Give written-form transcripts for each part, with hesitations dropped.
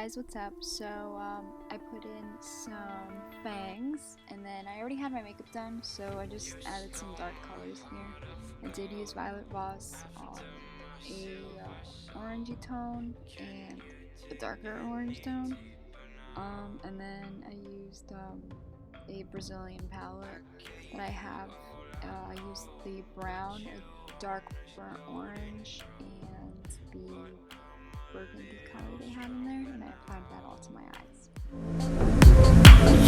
guys, what's up? So I put in some fangs and then I already had my makeup done, so I just added some dark colors here. I did use Violet Voss, a orangey tone and a darker orange tone, and then I used a Brazilian palette that I have. I used the brown, a dark burnt orange, and the burgundy color they had in there, and I applied that all to my eyes.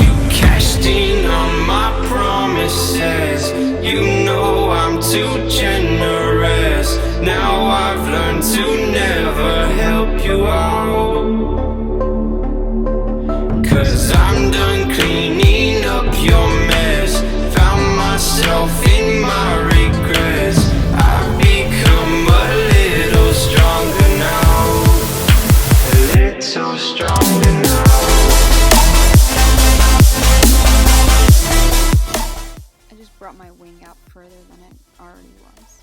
You cashed in on my promises. You know I'm too generous. Now I've learned to never help you out, 'cause I'm done cleaning up your mess. Found myself in my regrets. I've become a little stronger now. A little stronger now. I just brought my wing out further than it already was.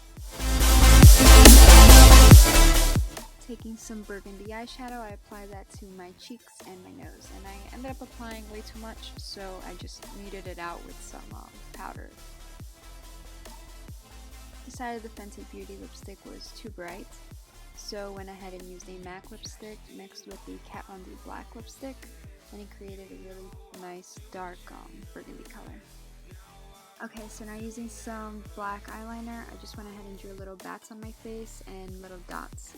Taking some burgundy eyeshadow, I applied that to my cheeks and my nose, and I ended up applying way too much, so I just muted it out with some powder. Decided the Fenty Beauty lipstick was too bright, so went ahead and used a MAC lipstick mixed with the Kat Von D black lipstick, and it created a really nice dark burgundy color. Okay, so now using some black eyeliner, I just went ahead and drew little bats on my face and little dots,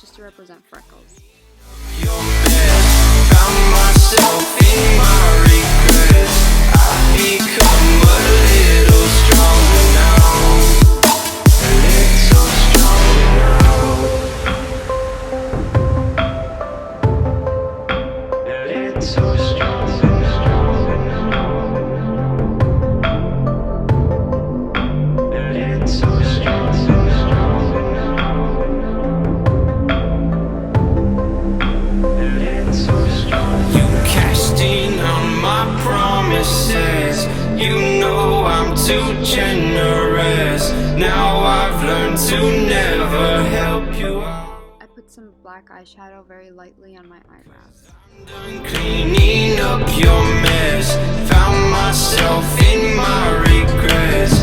just to represent freckles. Your mess, found myself in my regrets. I've become a little stronger now. A little stronger now. A little stronger now. A little stronger now. You cashed in on my promises. You know I'm too generous. Now I've learned to never help you out. I put some black eyeshadow very lightly on my eyebrows. Done cleaning up your mess. Found myself in my regrets.